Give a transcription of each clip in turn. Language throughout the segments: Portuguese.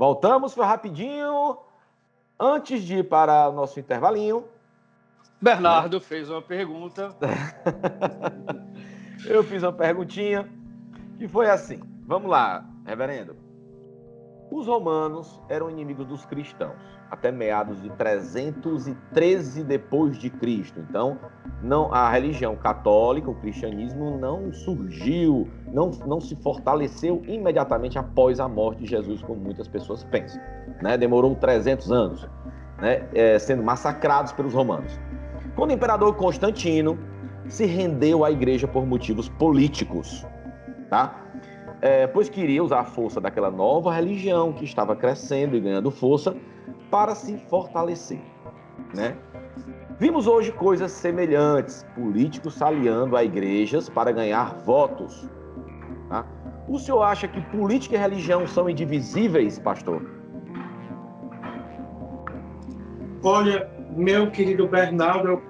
Voltamos, foi rapidinho. Antes de ir para o nosso intervalinho... Bernardo fez uma pergunta. Eu fiz uma perguntinha que foi assim. Vamos lá, reverendo. Os romanos eram inimigos dos cristãos até meados de 313 depois de Cristo. Então, a religião católica, o cristianismo, não surgiu, não se fortaleceu imediatamente após a morte de Jesus, como muitas pessoas pensam, né? Demorou 300 anos, né? Sendo massacrados pelos romanos. Quando o imperador Constantino se rendeu à igreja por motivos políticos, tá? Pois queria usar a força daquela nova religião que estava crescendo e ganhando força para se fortalecer, né? Vimos hoje coisas semelhantes, políticos se aliando a igrejas para ganhar votos, tá? O senhor acha que política e religião são indivisíveis, pastor? Olha, meu querido Bernardo, eu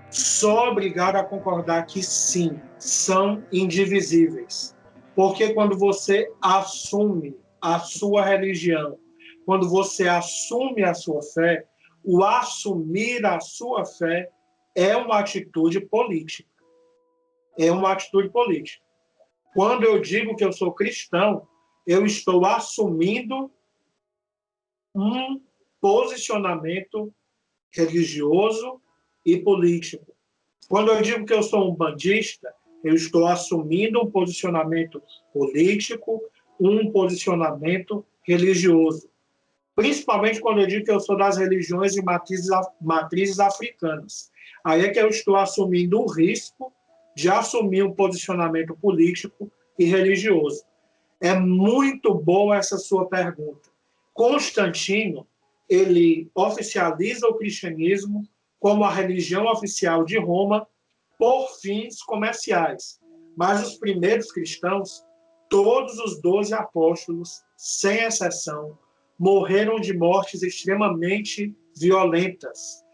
sou obrigado a concordar que sim, são indivisíveis. Porque quando você assume a sua religião, quando você assume a sua fé, o assumir a sua fé é uma atitude política. É uma atitude política. Quando eu digo que eu sou cristão, eu estou assumindo um posicionamento religioso e político. Quando eu digo que eu sou um bandista, eu estou assumindo um posicionamento político, um posicionamento religioso. Principalmente quando eu digo que eu sou das religiões de matrizes africanas. Aí é que eu estou assumindo o risco de assumir um posicionamento político e religioso. É muito boa essa sua pergunta. Constantino, ele oficializa o cristianismo como a religião oficial de Roma por fins comerciais. Mas os primeiros cristãos, todos os 12 apóstolos, sem exceção, morreram de mortes extremamente violentas.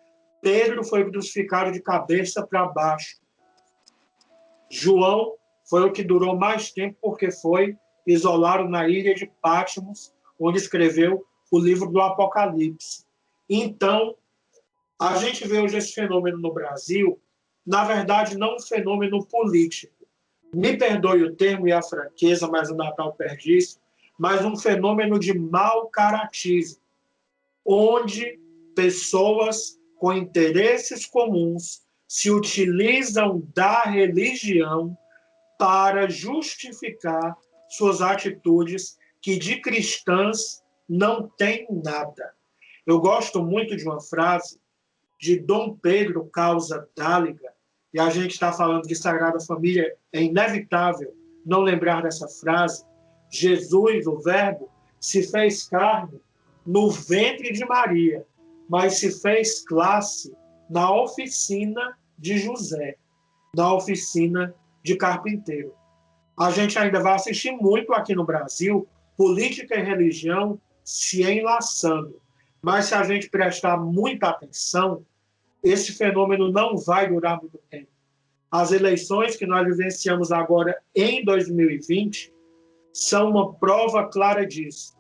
Pedro foi crucificado de cabeça para baixo. João foi o que durou mais tempo porque foi isolado na ilha de Patmos, onde escreveu o livro do Apocalipse. Então, a gente vê hoje esse fenômeno no Brasil, na verdade, não um fenômeno político. Me perdoe o termo e a franqueza, mas o Natal perde isso, mas um fenômeno de mau caratismo, onde pessoas com interesses comuns se utilizam da religião para justificar suas atitudes que de cristãs não têm nada. Eu gosto muito de uma frase de Dom Pedro Causa Dáliga, e a gente está falando de Sagrada Família, é inevitável não lembrar dessa frase. Jesus, o Verbo, se fez carne no ventre de Maria, mas se fez classe na oficina de José, na oficina de carpinteiro. A gente ainda vai assistir muito aqui no Brasil política e religião se enlaçando. Mas se a gente prestar muita atenção, esse fenômeno não vai durar muito tempo. As eleições que nós vivenciamos agora em 2020 são uma prova clara disso.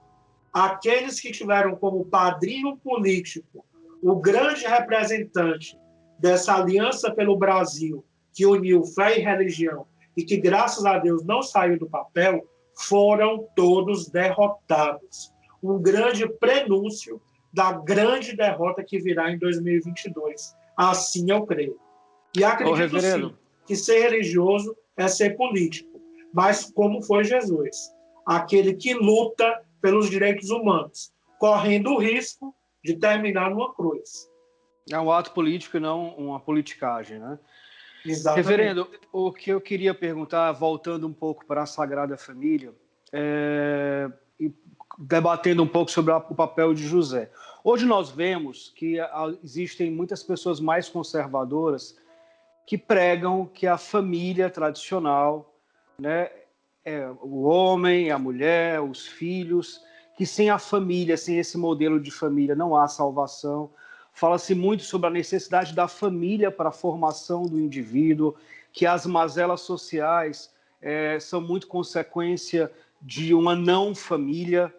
Aqueles que tiveram como padrinho político o grande representante dessa aliança pelo Brasil, que uniu fé e religião, e que, graças a Deus, não saiu do papel, foram todos derrotados. Um grande prenúncio da grande derrota que virá em 2022. Assim eu creio. E acredito, sim, que ser religioso é ser político. Mas como foi Jesus? Aquele que luta pelos direitos humanos, correndo o risco de terminar numa cruz. É um ato político e não uma politicagem, né? Exatamente. Reverendo, o que eu queria perguntar, voltando um pouco para a Sagrada Família, e debatendo um pouco sobre o papel de José. Hoje nós vemos que existem muitas pessoas mais conservadoras que pregam que a família tradicional, né, é o homem, a mulher, os filhos, que sem a família, sem esse modelo de família, não há salvação. Fala-se muito sobre a necessidade da família para a formação do indivíduo, que as mazelas sociais são muito consequência de uma não família.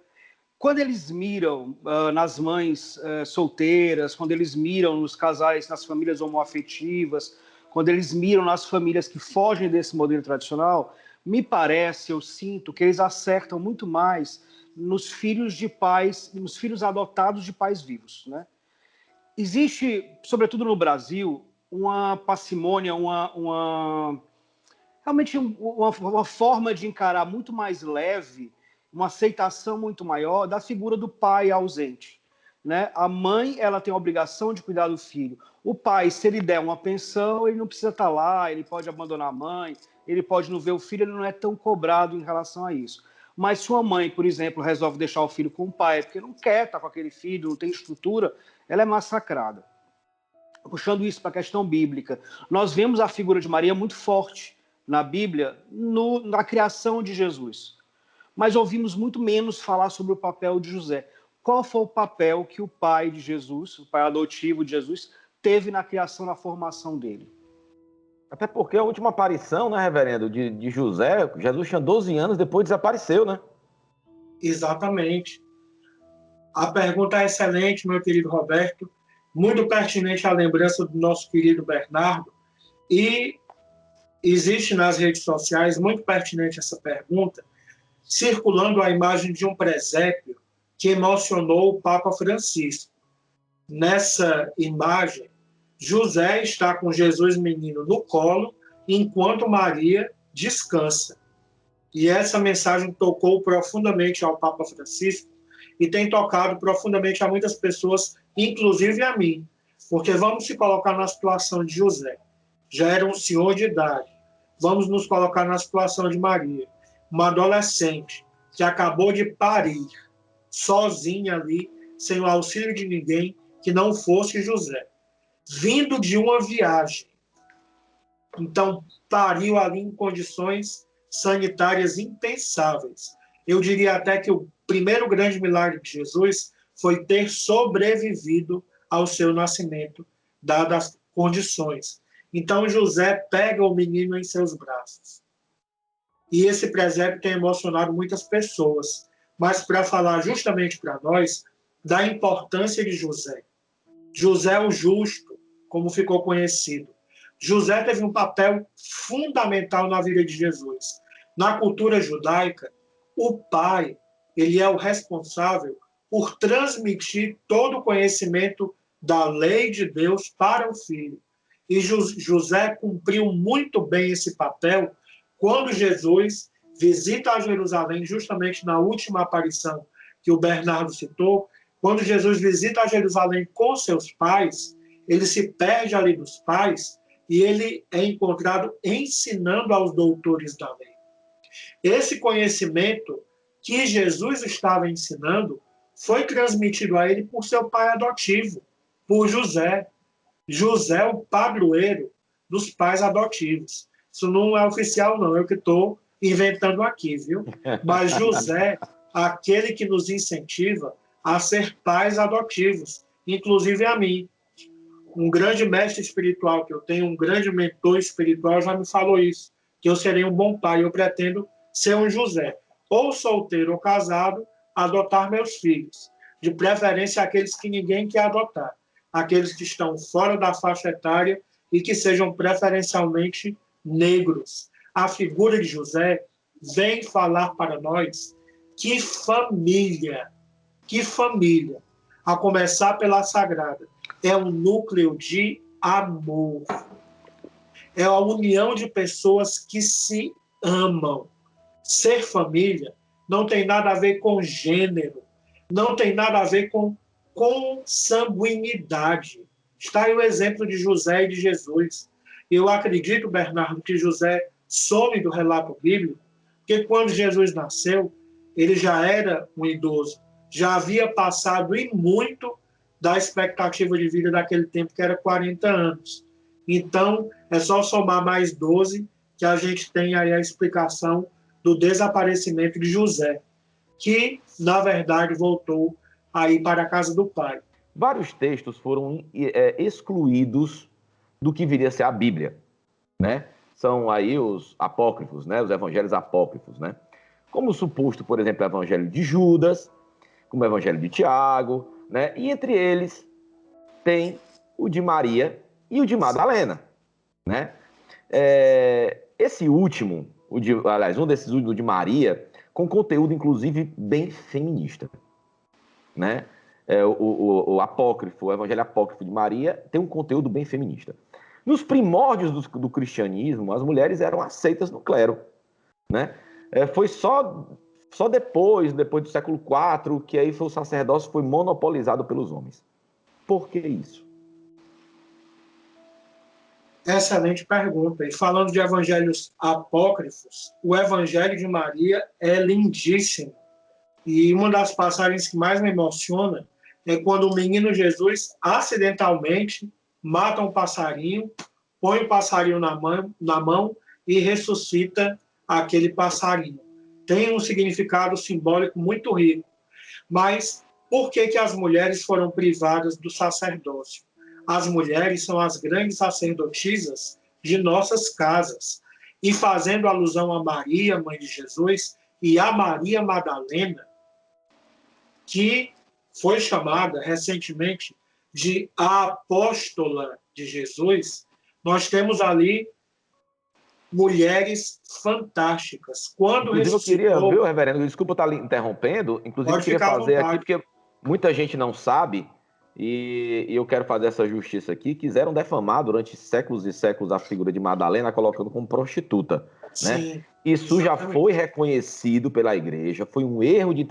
quando eles miram nas mães solteiras, quando eles miram nos casais, nas famílias homoafetivas, quando eles miram nas famílias que fogem desse modelo tradicional, me parece, eu sinto que eles acertam muito mais nos filhos de pais, nos filhos adotados de pais vivos, né? Existe, sobretudo no Brasil, uma parcimônia, realmente uma forma de encarar muito mais leve, uma aceitação muito maior da figura do pai ausente, né? A mãe, ela tem a obrigação de cuidar do filho. O pai, se ele der uma pensão, ele não precisa estar lá, ele pode abandonar a mãe, ele pode não ver o filho, ele não é tão cobrado em relação a isso. Mas se uma mãe, por exemplo, resolve deixar o filho com o pai porque não quer estar com aquele filho, não tem estrutura, ela é massacrada. Puxando isso para a questão bíblica, nós vemos a figura de Maria muito forte na Bíblia, na criação de Jesus. Mas ouvimos muito menos falar sobre o papel de José. Qual foi o papel que o pai de Jesus, o pai adotivo de Jesus, teve na criação, na formação dele? Até porque a última aparição, né, reverendo, de José, Jesus tinha 12 anos, depois desapareceu, né? Exatamente. A pergunta é excelente, meu querido Roberto, muito pertinente à lembrança do nosso querido Bernardo, e existe nas redes sociais, muito pertinente essa pergunta, circulando a imagem de um presépio que emocionou o Papa Francisco. Nessa imagem, José está com Jesus menino no colo, enquanto Maria descansa. E essa mensagem tocou profundamente ao Papa Francisco e tem tocado profundamente a muitas pessoas, inclusive a mim, porque vamos se colocar na situação de José. Já era um senhor de idade. Vamos nos colocar na situação de Maria, uma adolescente que acabou de parir, sozinha ali, sem o auxílio de ninguém que não fosse José, vindo de uma viagem. Então, pariu ali em condições sanitárias impensáveis. Eu diria até que o primeiro grande milagre de Jesus foi ter sobrevivido ao seu nascimento, dadas as condições. Então, José pega o menino em seus braços. E esse presépio tem emocionado muitas pessoas. Mas para falar justamente para nós da importância de José. José o Justo, como ficou conhecido. José teve um papel fundamental na vida de Jesus. Na cultura judaica, o pai, ele é o responsável por transmitir todo o conhecimento da lei de Deus para o filho. E José cumpriu muito bem esse papel quando Jesus visita a Jerusalém, justamente na última aparição que o Bernardo citou. Quando Jesus visita a Jerusalém com seus pais, ele se perde ali dos pais e ele é encontrado ensinando aos doutores da lei. Esse conhecimento que Jesus estava ensinando foi transmitido a ele por seu pai adotivo, por José. José, o padroeiro dos pais adotivos. Isso não é oficial, não. Eu que estou inventando aqui, viu? Mas José, aquele que nos incentiva a ser pais adotivos, inclusive a mim. Um grande mestre espiritual que eu tenho, um grande mentor espiritual já me falou isso, que eu serei um bom pai. Eu pretendo ser um José, ou solteiro ou casado, adotar meus filhos. De preferência aqueles que ninguém quer adotar. Aqueles que estão fora da faixa etária e que sejam preferencialmente negros. A figura de José vem falar para nós que família, a começar pela Sagrada, é um núcleo de amor. É a união de pessoas que se amam. Ser família não tem nada a ver com gênero, não tem nada a ver com consanguinidade. Está aí o exemplo de José e de Jesus. Eu acredito, Bernardo, que José some do relato bíblico, porque quando Jesus nasceu, ele já era um idoso, já havia passado e muito da expectativa de vida daquele tempo, que era 40 anos. Então, é só somar mais 12 que a gente tem aí a explicação do desaparecimento de José, que, na verdade, voltou a ir para a casa do pai. Vários textos foram excluídos do que viria a ser a Bíblia, né? São aí os apócrifos, né? Os evangelhos apócrifos, né? Como o suposto, por exemplo, o evangelho de Judas, como o Evangelho de Tiago, né? E entre eles tem o de Maria e o de Madalena, né? Esse último, um desses últimos, o de Maria, com conteúdo, inclusive, bem feminista, né? O apócrifo, o Evangelho apócrifo de Maria tem um conteúdo bem feminista. Nos primórdios do cristianismo, as mulheres eram aceitas no clero, né? Foi só depois do século IV, que aí o sacerdócio foi monopolizado pelos homens. Por que isso? Excelente pergunta. E falando de evangelhos apócrifos, o Evangelho de Maria é lindíssimo. E uma das passagens que mais me emociona é quando o menino Jesus acidentalmente mata um passarinho, põe o passarinho na mão e ressuscita aquele passarinho. Tem um significado simbólico muito rico. Mas por que as mulheres foram privadas do sacerdócio? As mulheres são as grandes sacerdotisas de nossas casas. E fazendo alusão a Maria, mãe de Jesus, e a Maria Madalena, que foi chamada recentemente de a apóstola de Jesus, nós temos ali mulheres fantásticas. Quando inclusive, ressuscitou... eu queria, viu, reverendo, desculpa estar lhe interrompendo, inclusive eu queria fazer aqui, porque muita gente não sabe, e eu quero fazer essa justiça aqui, quiseram defamar durante séculos e séculos a figura de Madalena, colocando como prostituta, né? Sim, isso exatamente. Já foi reconhecido pela igreja, foi um erro de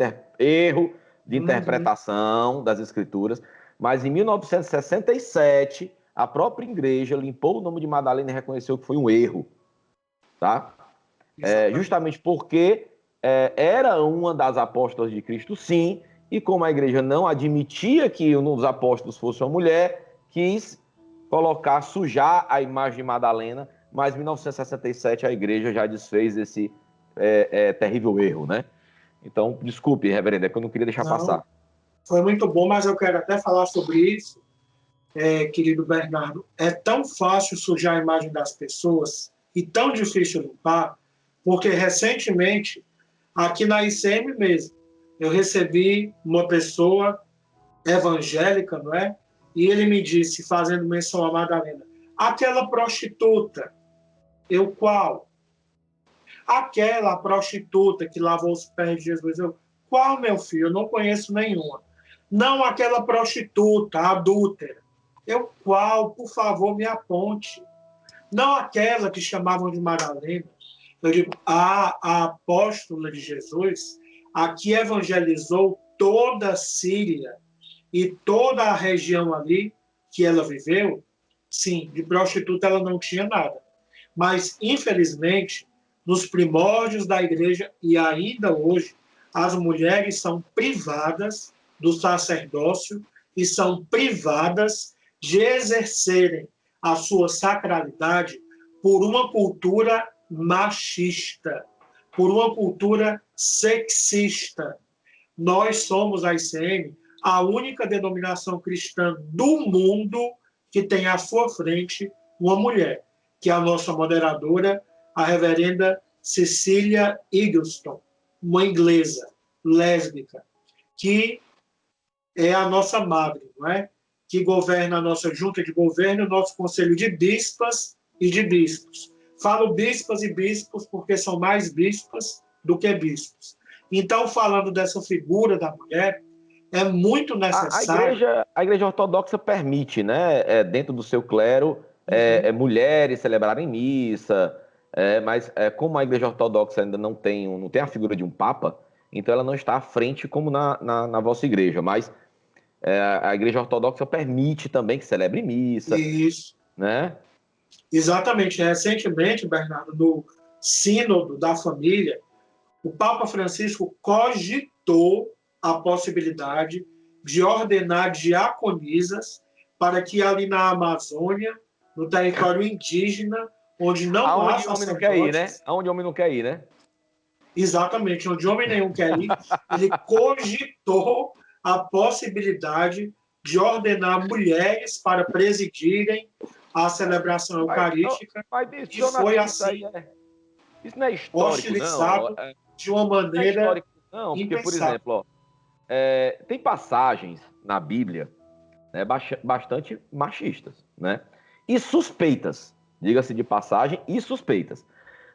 interpretação das escrituras, mas em 1967, a própria igreja limpou o nome de Madalena e reconheceu que foi um erro, tá? Justamente porque era uma das apóstolas de Cristo, sim, e como a igreja não admitia que um dos apóstolos fosse uma mulher, quis sujar a imagem de Madalena, mas em 1967 a igreja já desfez esse terrível erro, né? Então, desculpe, reverendo, é que eu não queria deixar passar. Foi muito bom, mas eu quero até falar sobre isso, querido Bernardo. É tão fácil sujar a imagem das pessoas e tão difícil limpar, porque recentemente, aqui na ICM mesmo, eu recebi uma pessoa evangélica, não é? E ele me disse, fazendo menção a Madalena, aquela prostituta. Eu, qual? Aquela prostituta que lavou os pés de Jesus. Eu, qual, meu filho? Eu não conheço nenhuma. Não aquela prostituta, adúltera. Eu, qual? Por favor, me aponte. Não aquela que chamavam de Madalena. Eu digo, a apóstola de Jesus, a que evangelizou toda a Síria e toda a região ali que ela viveu, sim, de prostituta ela não tinha nada. Mas, infelizmente, nos primórdios da igreja e ainda hoje, as mulheres são privadas do sacerdócio e são privadas de exercerem a sua sacralidade por uma cultura machista, por uma cultura sexista. Nós somos, a ICM, a única denominação cristã do mundo que tem à sua frente uma mulher, que é a nossa moderadora, a reverenda Cecília Eggleston, uma inglesa, lésbica, que é a nossa madre, não é? Que governa a nossa junta de governo, o nosso conselho de bispas e de bispos. Falo bispas e bispos porque são mais bispas do que bispos. Então, falando dessa figura da mulher, é muito necessário... A igreja ortodoxa permite, né, dentro do seu clero, mulheres celebrarem missa, mas como a igreja ortodoxa ainda não tem a figura de um papa, então ela não está à frente como na vossa igreja, mas a igreja ortodoxa permite também que celebre missa. Isso. Né? Exatamente. Recentemente, Bernardo, no Sínodo da Família, o Papa Francisco cogitou a possibilidade de ordenar diaconisas para que ali na Amazônia, no território indígena, onde não há sacerdotes... Onde o homem não quer ir, né? Onde o homem não quer ir, né? Exatamente, onde homem nenhum quer ir, ele cogitou a possibilidade de ordenar mulheres para presidirem a celebração eucarística. E foi assim... Isso não é histórico, hostilizado não. De uma maneira não é histórico, não, porque, por exemplo, tem passagens na Bíblia, né, bastante machistas, né? E suspeitas, diga-se de passagem, e suspeitas.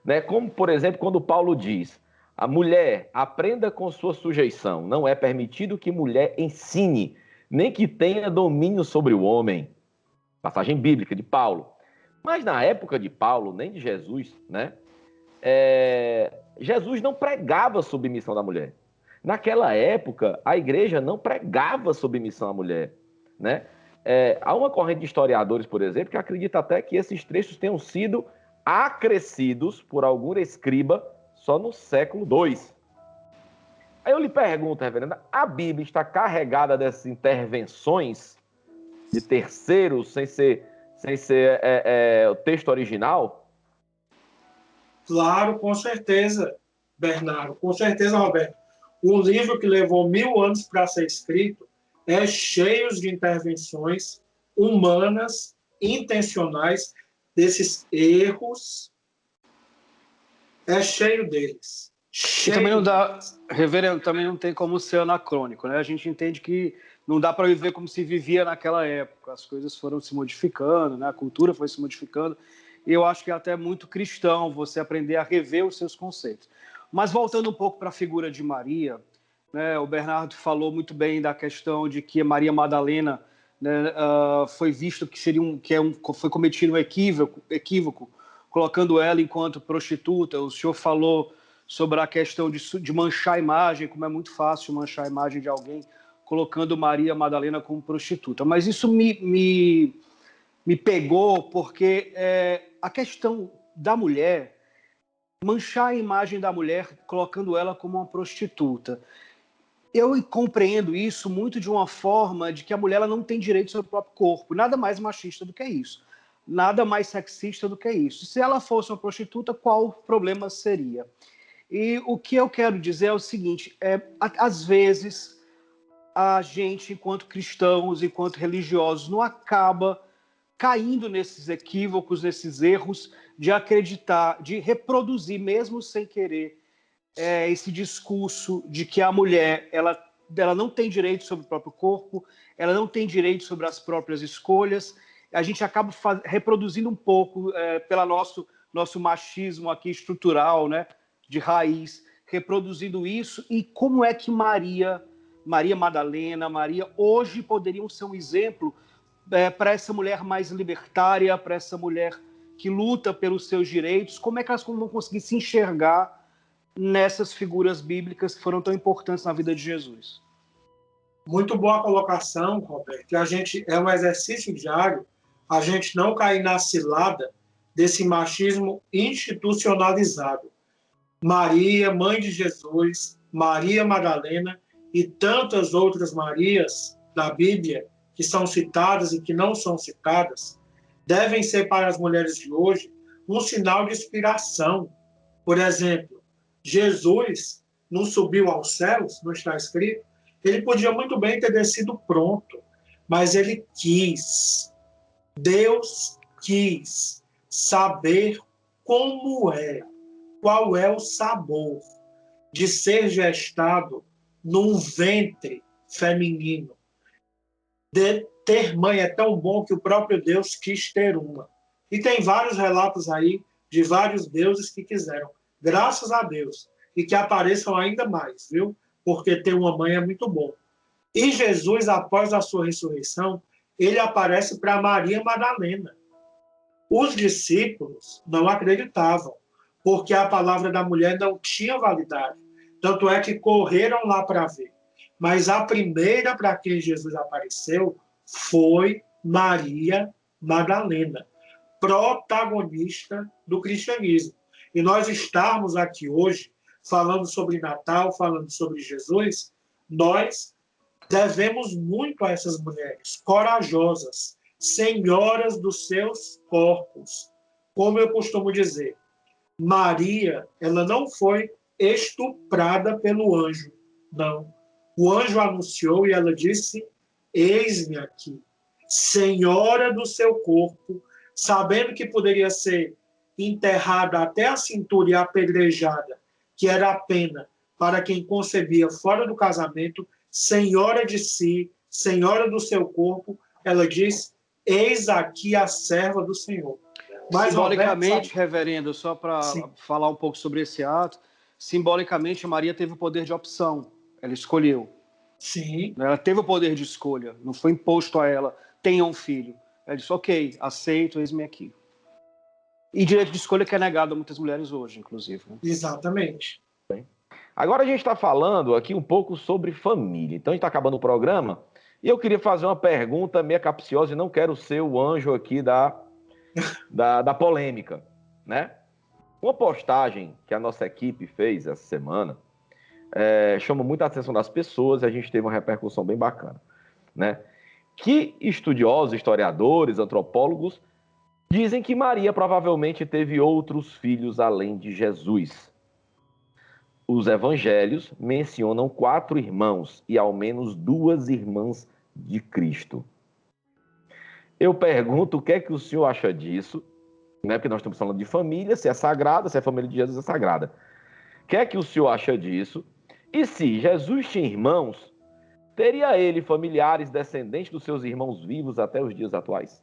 Né? Como, por exemplo, quando Paulo diz: a mulher aprenda com sua sujeição, não é permitido que mulher ensine, nem que tenha domínio sobre o homem. Passagem bíblica de Paulo. Mas na época de Paulo, nem de Jesus, né? Jesus não pregava submissão da mulher. Naquela época, a igreja não pregava submissão à mulher, né? Há uma corrente de historiadores, por exemplo, que acredita até que esses trechos tenham sido acrescidos por algum escriba só no século II. Aí eu lhe pergunto, reverenda, a Bíblia está carregada dessas intervenções de terceiros sem ser o texto original? Claro, com certeza, Bernardo. Com certeza, Roberto. Um livro que levou 1000 anos para ser escrito é cheio de intervenções humanas, intencionais, desses erros. É cheio deles. E também não dá, reverendo, também não tem como ser anacrônico, né? A gente entende que não dá para viver como se vivia naquela época. As coisas foram se modificando, né? A cultura foi se modificando. E eu acho que é até muito cristão você aprender a rever os seus conceitos. Mas voltando um pouco para a figura de Maria, né? O Bernardo falou muito bem da questão de que Maria Madalena, né, foi visto que foi cometido um equívoco, colocando ela enquanto prostituta. O senhor falou sobre a questão de manchar a imagem, como é muito fácil manchar a imagem de alguém colocando Maria Madalena como prostituta. Mas isso me pegou porque a questão da mulher, manchar a imagem da mulher colocando ela como uma prostituta. Eu compreendo isso muito de uma forma de que a mulher ela não tem direito sobre o próprio corpo. Nada mais machista do que isso. Nada mais sexista do que isso. Se ela fosse uma prostituta, qual problema seria? E o que eu quero dizer é o seguinte, às vezes a gente, enquanto cristãos, enquanto religiosos, não acaba caindo nesses equívocos, nesses erros de acreditar, de reproduzir, mesmo sem querer, esse discurso de que a mulher ela não tem direito sobre o próprio corpo, ela não tem direito sobre as próprias escolhas. A gente acaba reproduzindo um pouco pelo nosso machismo aqui estrutural, né, de raiz, reproduzindo isso. E como é que Maria Madalena, Maria, hoje poderiam ser um exemplo para essa mulher mais libertária, para essa mulher que luta pelos seus direitos? Como é que elas vão conseguir se enxergar nessas figuras bíblicas que foram tão importantes na vida de Jesus? Muito boa colocação, Roberto. Que é um exercício diário a gente não cair na cilada desse machismo institucionalizado. Maria, mãe de Jesus, Maria Madalena e tantas outras Marias da Bíblia que são citadas e que não são citadas, devem ser para as mulheres de hoje um sinal de inspiração. Por exemplo, Jesus não subiu aos céus, não está escrito? Ele podia muito bem ter descido pronto, mas ele quis. Deus quis saber como é, qual é o sabor de ser gestado num ventre feminino. De ter mãe é tão bom que o próprio Deus quis ter uma. E tem vários relatos aí de vários deuses que quiseram. Graças a Deus. E que apareçam ainda mais, viu? Porque ter uma mãe é muito bom. E Jesus, após a sua ressurreição, ele aparece para Maria Madalena. Os discípulos não acreditavam, porque a palavra da mulher não tinha validade. Tanto é que correram lá para ver. Mas a primeira para quem Jesus apareceu foi Maria Madalena, protagonista do cristianismo. E nós estarmos aqui hoje falando sobre Natal, falando sobre Jesus, nós devemos muito a essas mulheres corajosas, senhoras dos seus corpos. Como eu costumo dizer, Maria, ela não foi estuprada pelo anjo, não. O anjo anunciou e ela disse: eis-me aqui, senhora do seu corpo, sabendo que poderia ser enterrada até a cintura e apedrejada, que era a pena para quem concebia fora do casamento, senhora de si, senhora do seu corpo, ela diz, eis aqui a serva do Senhor. Mas, simbolicamente, reverendo, só para Sim. falar um pouco sobre esse ato, simbolicamente Maria teve o poder de opção, ela escolheu. Sim. Ela teve o poder de escolha, não foi imposto a ela, tenha um filho. Ela disse, ok, aceito, eis-me aqui. E direito de escolha que é negado a muitas mulheres hoje, inclusive. Né? Exatamente. Agora a gente está falando aqui um pouco sobre família. Então a gente está acabando o programa e eu queria fazer uma pergunta meio capciosa e não quero ser o anjo aqui da polêmica, né? Uma postagem que a nossa equipe fez essa semana chamou muita atenção das pessoas e a gente teve uma repercussão bem bacana, né? Que estudiosos, historiadores, antropólogos dizem que Maria provavelmente teve outros filhos além de Jesus. Os evangelhos mencionam 4 irmãos e ao menos 2 irmãs de Cristo. Eu pergunto o que é que o senhor acha disso, né? Porque nós estamos falando de família, se é sagrada, se a família de Jesus é sagrada. O que é que o senhor acha disso? E se Jesus tinha irmãos, teria ele familiares descendentes dos seus irmãos vivos até os dias atuais?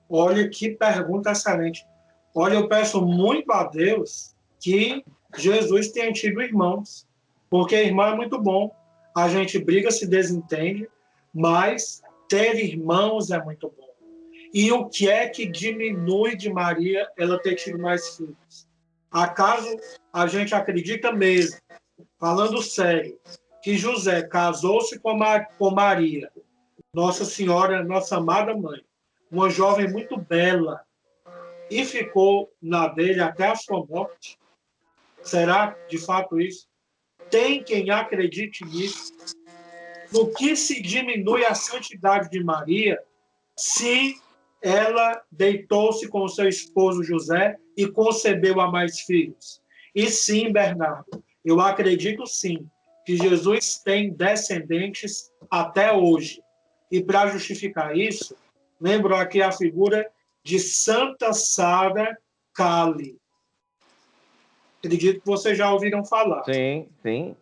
Olha que pergunta excelente. Olha, eu peço muito a Deus que Jesus tenha tido irmãos, porque irmão é muito bom. A gente briga, se desentende, mas ter irmãos é muito bom. E o que é que diminui de Maria ela ter tido mais filhos? Acaso a gente acredita mesmo, falando sério, que José casou-se com Maria, Nossa Senhora, nossa amada mãe, uma jovem muito bela, e ficou na dele até a sua morte? Será de fato isso? Tem quem acredite nisso? No que se diminui a santidade de Maria se ela deitou-se com seu esposo José e concebeu a mais filhos? E sim, Bernardo, eu acredito sim que Jesus tem descendentes até hoje. E para justificar isso, lembro aqui a figura de Santa Sara Cali. Acredito que vocês já ouviram falar. Sim, sim.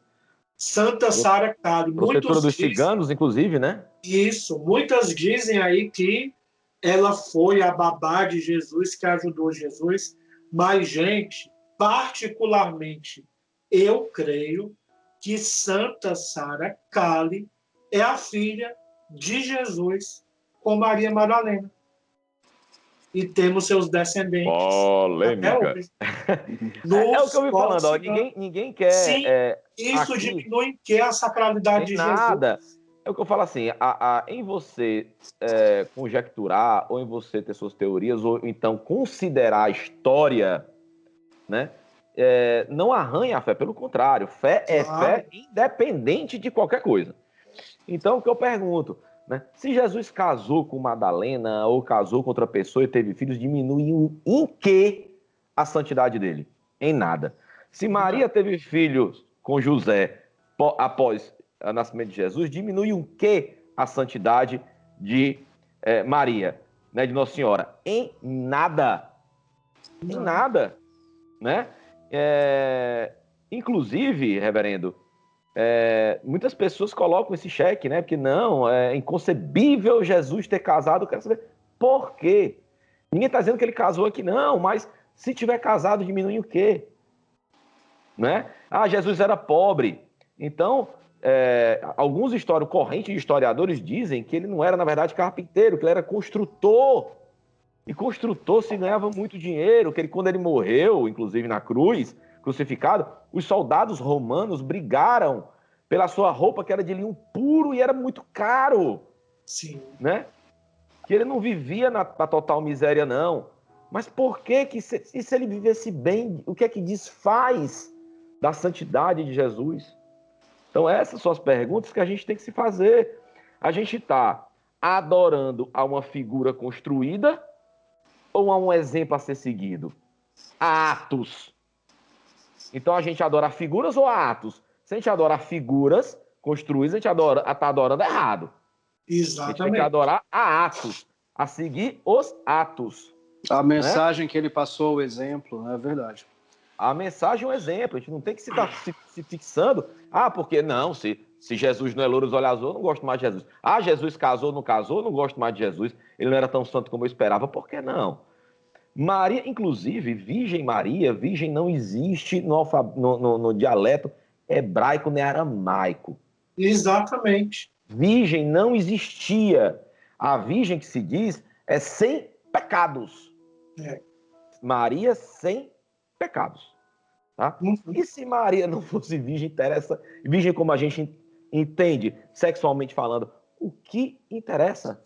Santa Sara Cali. Protetora dos ciganos, inclusive, né? Isso. Muitas dizem aí que ela foi a babá de Jesus, que ajudou Jesus. Mas, gente, particularmente, eu creio que Santa Sara Cali é a filha de Jesus com Maria Madalena. E temos seus descendentes. Polêmica. É o que eu vi falando, ó, ninguém quer. Sim, isso aqui, diminui em que a sacralidade de nada. Jesus. É o que eu falo assim, em você conjecturar, ou em você ter suas teorias, ou então considerar a história, né? Não arranha a fé, pelo contrário, fé é fé independente de qualquer coisa. Então, o que eu pergunto, né? Se Jesus casou com Madalena ou casou com outra pessoa e teve filhos, diminui em que a santidade dele? Em nada. Se Maria teve filhos com José após o nascimento de Jesus, diminui em que a santidade de Maria, né, de Nossa Senhora? Em nada. Em nada, né? Inclusive, reverendo, muitas pessoas colocam esse cheque, né? Porque não, é inconcebível Jesus ter casado. Eu quero saber por quê. Ninguém está dizendo que ele casou aqui, não, mas se tiver casado, diminui o quê? Né? Jesus era pobre. Então, alguns correntes de historiadores dizem que ele não era, na verdade, carpinteiro, que ele era construtor. E construtor se ganhava muito dinheiro, que quando ele morreu, inclusive na cruz, crucificado, os soldados romanos brigaram pela sua roupa, que era de linho puro e era muito caro. Sim. Né? Que ele não vivia na total miséria, não. Mas por que se ele vivesse bem, o que é que desfaz da santidade de Jesus? Então essas são as perguntas que a gente tem que se fazer. A gente está adorando a uma figura construída ou a um exemplo a ser seguido? A atos. Então a gente adora figuras ou atos? Se a gente adora figuras construídas, a gente está adorando errado. Exatamente. A gente tem que adorar a atos, a seguir os atos. A mensagem que ele passou, o exemplo, é verdade. A mensagem é um exemplo, a gente não tem que estar se fixando. Porque não, se Se Jesus não é louro dos olhos azuis, eu não gosto mais de Jesus. Ah, Jesus casou, não casou, eu não gosto mais de Jesus. Ele não era tão santo como eu esperava. Por que não? Maria, inclusive, Virgem Maria, virgem não existe no dialeto hebraico nem aramaico. Exatamente. Virgem não existia. A virgem que se diz é sem pecados. É. Maria sem pecados. Tá? E se Maria não fosse virgem, virgem como a gente entende, sexualmente falando, o que interessa?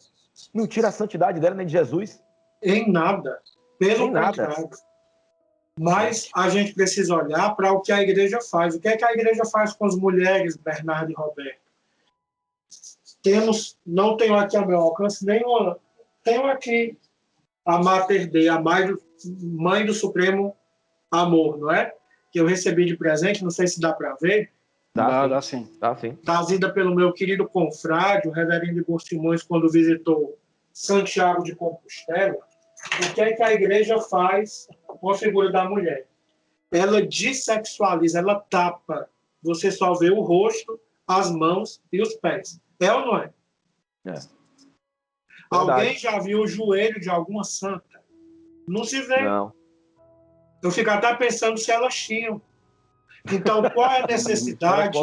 Não tira a santidade dela nem de Jesus. Em nada. Pelo contrário. Mas a gente precisa olhar para o que a igreja faz. O que é que a igreja faz com as mulheres, Bernardo e Roberto? Não tenho aqui ao meu alcance nenhuma. Tenho aqui a Mater Dei, a mãe do Supremo Amor, não é? Que eu recebi de presente, não sei se dá para ver. Dá sim. Trazida pelo meu querido confrade, o reverendo Igor Simões, quando visitou Santiago de Compostela. O que é que a igreja faz com a figura da mulher? Ela dessexualiza, ela tapa. Você só vê o rosto, as mãos e os pés. É ou não é? É. Alguém já viu o joelho de alguma santa? Não se vê. Não. Eu fico até pensando se elas tinham. Então, qual é a necessidade?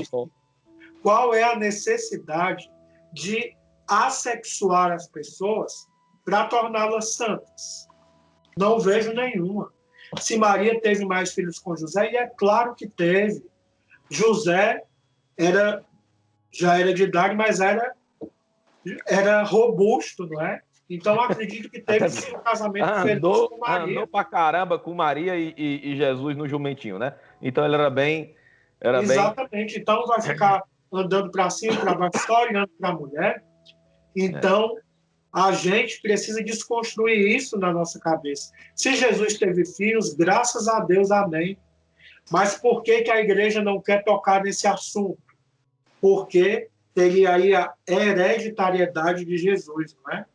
Qual é a necessidade de assexuar as pessoas para torná-las santas? Não vejo nenhuma. Se Maria teve mais filhos com José, e é claro que teve. José já era de idade, mas era robusto, não é? Então, acredito que teve sim um casamento feliz com Maria. Andou pra caramba com Maria e Jesus no jumentinho, né? Então, ele era bem... Exatamente. Então, vai ficar andando para cima e para baixo, só olhando para a mulher. Então, a gente precisa desconstruir isso na nossa cabeça. Se Jesus teve filhos, graças a Deus, amém. Mas por que a igreja não quer tocar nesse assunto? Porque teria aí a hereditariedade de Jesus, não é?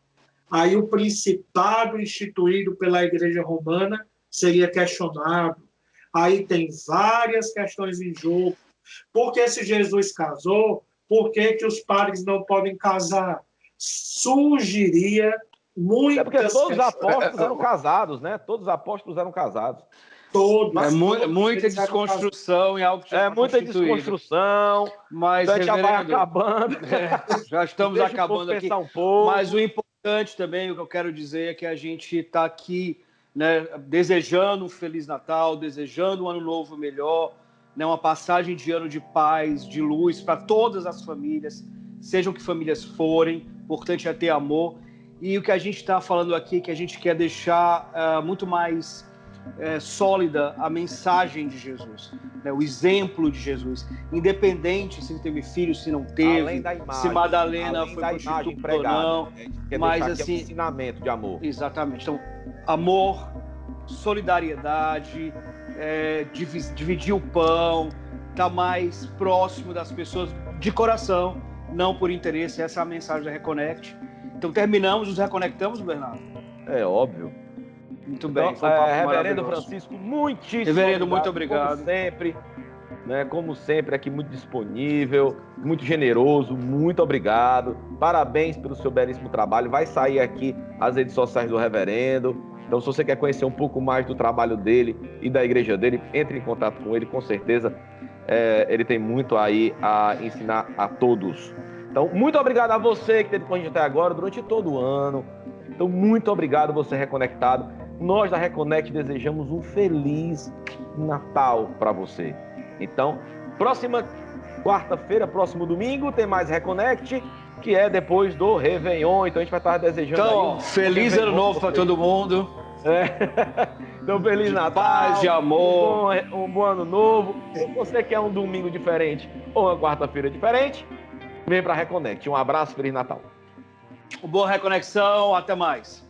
Aí o principado instituído pela Igreja Romana seria questionado. Aí tem várias questões em jogo. Por que se Jesus casou, por que os padres não podem casar? Surgiria muitas... É porque todos os apóstolos eram casados, né? Todos os apóstolos eram casados. Todos. Muita desconstrução em algo que já muita desconstrução. Mas, já vai acabando. Já estamos acabando aqui. Um pouco. Mas o importante também, o que eu quero dizer é que a gente está aqui, né, desejando um Feliz Natal, desejando um Ano Novo melhor, né, uma passagem de ano de paz, de luz para todas as famílias, sejam que famílias forem, o importante é ter amor. E o que a gente está falando aqui, que a gente quer deixar muito mais sólida a mensagem de Jesus, né, o exemplo de Jesus, independente se ele teve filhos, se não teve, imagem, se Madalena foi prostituta ou não, mas assim, um ensinamento de amor. Exatamente. Então, amor, solidariedade, dividir o pão, estar mais próximo das pessoas de coração, não por interesse. Essa é a mensagem da Reconnect. Então, terminamos, nos reconectamos, Bernardo? É óbvio. Muito bem. Então, Reverendo Francisco, muitíssimo Reverendo, muito obrigado. Como sempre, aqui muito disponível, muito generoso, muito obrigado. Parabéns pelo seu belíssimo trabalho. Vai sair aqui as redes sociais do Reverendo. Então, se você quer conhecer um pouco mais do trabalho dele e da igreja dele, entre em contato com ele, com certeza. Ele tem muito aí a ensinar a todos. Então, muito obrigado a você que esteve com a gente até agora, durante todo o ano. Então, muito obrigado, você reconectado. Nós da Reconnect desejamos um feliz Natal para você. Então, próxima quarta-feira, próximo domingo, tem mais Reconnect, que é depois do Réveillon. Então, a gente vai estar desejando aí feliz Ano Novo para todo mundo. Então, feliz Natal. Paz, de amor. Um bom Ano Novo. Se você quer um domingo diferente ou uma quarta-feira diferente, vem para a Reconnect. Um abraço, feliz Natal. Boa reconexão, até mais.